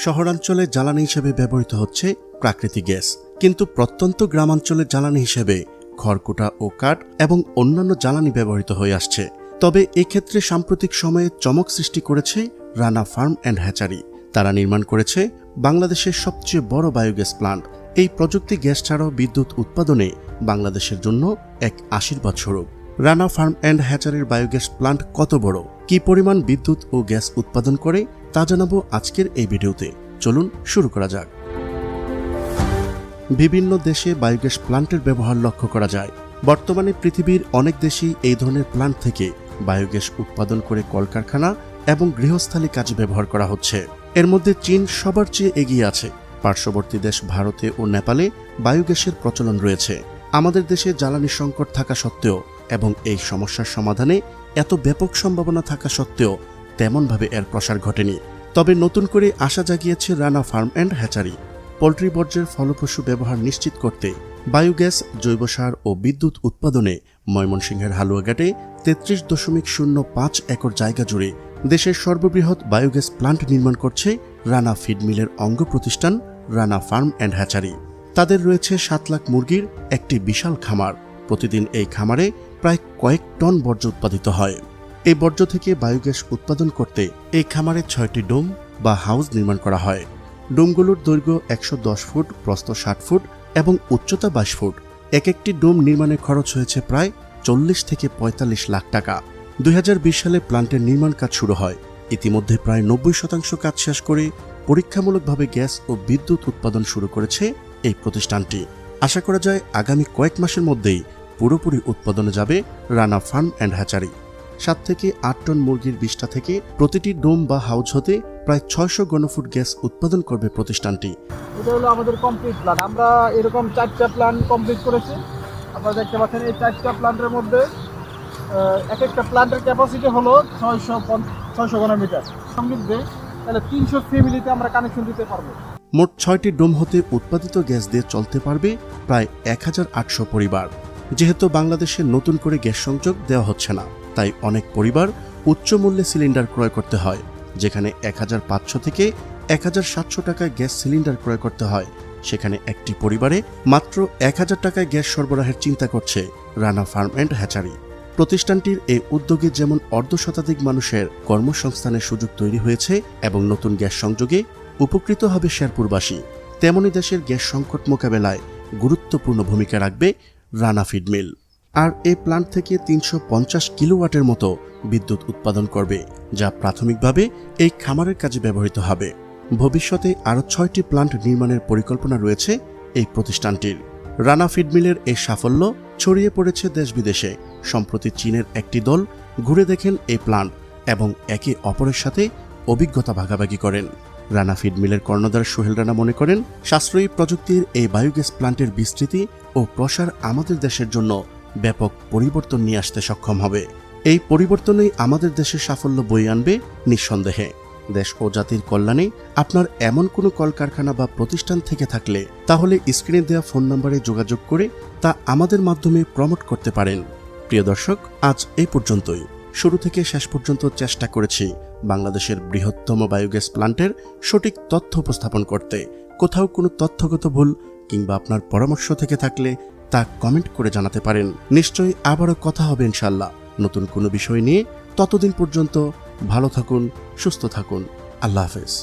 শহরাঞ্চলে জ্বালানি হিসেবে ব্যবহৃত হচ্ছে প্রাকৃতিক গ্যাস, কিন্তু প্রত্যন্ত গ্রামাঞ্চলে জ্বালানি হিসেবে খড়কুটা ও কাঠ এবং অন্যান্য জ্বালানি ব্যবহৃত হয়ে আসছে। তবে এক্ষেত্রে সাম্প্রতিক সময়ে চমক সৃষ্টি করেছে রানা ফার্ম অ্যান্ড হ্যাচারি। তারা নির্মাণ করেছে বাংলাদেশের সবচেয়ে বড় বায়োগ্যাস প্লান্ট। এই প্রযুক্তি গ্যাস ছাড়াও বিদ্যুৎ উৎপাদনে বাংলাদেশের জন্য এক আশীর্বাদ স্বরূপ। রানা ফার্ম অ্যান্ড হ্যাচারির বায়োগ্যাস প্লান্ট কত বড়, কি পরিমাণ বিদ্যুৎ ও গ্যাস উৎপাদন করে তা জানাবো আজকের এই ভিডিওতে। চলুন শুরু করা যাক। বিভিন্ন দেশে বায়োগ্যাস প্লান্টের ব্যবহার লক্ষ্য করা যায়। বর্তমানে পৃথিবীর অনেক দেশেই এই ধরনের প্লান্ট থেকে বায়োগ্যাস উৎপাদন করে কলকারখানা এবং গৃহস্থালী কাজে ব্যবহার করা হচ্ছে। এর মধ্যে চীন সবার চেয়ে এগিয়ে আছে। পার্শ্ববর্তী দেশ ভারতে ও নেপালে বায়োগ্যাসের প্রচলন রয়েছে। আমাদের দেশে জ্বালানি সংকট থাকা সত্ত্বেও এবং এই সমস্যার সমাধানে এত ব্যাপক সম্ভাবনা থাকা সত্ত্বেও তেমনভাবে এর প্রসার ঘটেনি। তবে নতুন করে আশা জাগিয়েছে Rana farm and hatchery. Poultry বর্জ্যের ফলপ্রসূ ব্যবহার নিশ্চিত করতে বায়োগ্যাস, জৈব সার ও বিদ্যুৎ উৎপাদনে ময়মনসিংহের হালুয়াঘাটে 33.05 একর জায়গা জুড়ে দেশের সর্ববৃহৎ বায়োগ্যাস প্লান্ট নির্মাণ করছে রানা ফিড মিলের অঙ্গ প্রতিষ্ঠান রানা ফার্ম অ্যান্ড হ্যাচারি। তাদের রয়েছে 7 লাখ মুরগির একটি বিশাল খামার। প্রতিদিন এই খামারে প্রায় কয়েক টন বর্জ্য উৎপাদিত হয়। এই বর্জ্য থেকে বায়োগ্যাস উৎপাদন করতে এই খামারে 6টি ডোম বা হাউস নির্মাণ করা হয়। ডোমগুলোর দৈর্ঘ্য 110 ফুট, প্রস্থ 60 ফুট এবং উচ্চতা 22 ফুট। এক একটি ডোম নির্মাণে খরচ হয়েছে প্রায় 40 থেকে 45 লাখ টাকা। 2020 সালে প্লান্টের নির্মাণ কাজ শুরু হয়। ইতিমধ্যে প্রায় 90% কাজ শেষ করে পরীক্ষামূলকভাবে গ্যাস ও বিদ্যুৎ উৎপাদন শুরু করেছে এই প্রতিষ্ঠানটি। আশা করা যায় আগামী কয়েক মাসের মধ্যেই পুরোপুরি উৎপাদনে যাবে রানা ফার্ম অ্যান্ড হ্যাচারি। 7 থেকে 8 টন মুরগির বিষ্ঠা থেকে প্রতিটি ডোম বা হাউস হতে প্রায় 600 ঘনফুট গ্যাস উৎপাদন করবে প্রতিষ্ঠানটি। এটা হলো আমাদের কমপ্লিট প্ল্যান্ট। আমরা এরকম 4টা প্ল্যান্ট কমপ্লিট করেছি। আপনারা দেখতে পাচ্ছেন এই 4টা প্ল্যান্টের মধ্যে এক একটা প্ল্যান্টের ক্যাপাসিটি হলো 600 ঘনমিটার সমৃদ্ধে, তাহলে 300 ফ্যামিলিতে আমরা কানেকশন দিতে পারবো। মোট 6টি ডোম হতে উৎপাদিত গ্যাস দিয়ে চলতে পারবে প্রায় 1800 পরিবার। যেহেতু বাংলাদেশে নতুন করে গ্যাস সংযোগ দেওয়া হচ্ছে না, তাই অনেক পরিবার উচ্চ মূল্যে সিলিন্ডার ক্রয় করতে হয়। যেখানে 1500 থেকে 1700 টাকায় গ্যাস সিলিন্ডার ক্রয় করতে হয়, সেখানে একটি পরিবারে মাত্র 1000 টাকায় গ্যাস সরবরাহের চিন্তা করছে রানা ফার্ম অ্যান্ড হ্যাচারি। প্রতিষ্ঠানটির এই উদ্যোগে যেমন অর্ধশতাধিক মানুষের কর্মসংস্থানের সুযোগ তৈরি হয়েছে এবং নতুন গ্যাস সংযোগে উপকৃত হবে শেরপুরবাসী, তেমনি দেশের গ্যাস সংকট মোকাবেলায় গুরুত্বপূর্ণ ভূমিকা রাখবে রানা ফিড মিল। আর এই প্লান্ট থেকে 350 কিলোওয়াটের মতো বিদ্যুৎ উৎপাদন করবে, যা প্রাথমিকভাবে এই খামারের কাজে ব্যবহৃত হবে। ভবিষ্যতে আরও 6টি প্লান্ট নির্মাণের পরিকল্পনা রয়েছে এই প্রতিষ্ঠানটির। রানা ফিড মিলের এই সাফল্য ছড়িয়ে পড়েছে দেশ বিদেশে। সম্প্রতি চীনের একটি দল ঘুরে দেখেন এই প্লান্ট এবং একে অপরের সাথে অভিজ্ঞতা ভাগাভাগি করেন। রানা ফিড মিলের কর্ণধার সোহেল রানা মনে করেন, সাশ্রয়ী প্রযুক্তির এই বায়োগ্যাস প্লান্টের বিস্তৃতি ও প্রসার আমাদের দেশের জন্য ব্যাপক পরিবর্তন নিয়ে আসতে সক্ষম হবে। এই পরিবর্তনেই আমাদের দেশের সাফল্য বয়ে আনবে নিঃসন্দেহে। দেশ ও জাতির কল্যাণে আপনার এমন কোনো কলকারখানা বা প্রতিষ্ঠান থেকে থাকলে তাহলে স্ক্রিনে দেওয়া ফোন নম্বরে যোগাযোগ করে তা আমাদের মাধ্যমে প্রমোট করতে পারেন। প্রিয় দর্শক, আজ এই পর্যন্তই। শুরু থেকে শেষ পর্যন্ত চেষ্টা করেছি বাংলাদেশের বৃহত্তম বায়োগ্যাস প্লান্টের সঠিক তথ্য উপস্থাপন করতে। কোথাও কোনো তথ্যগত ভুল কিংবা আপনার পরামর্শ থেকে থাকলে তা কমেন্ট করে জানাতে পারেন। নিশ্চয়ই আবারও কথা হবে ইনশাল্লাহ নতুন কোনো বিষয় নিয়ে। ততদিন পর্যন্ত ভালো থাকুন, সুস্থ থাকুন। আল্লাহ হাফেজ।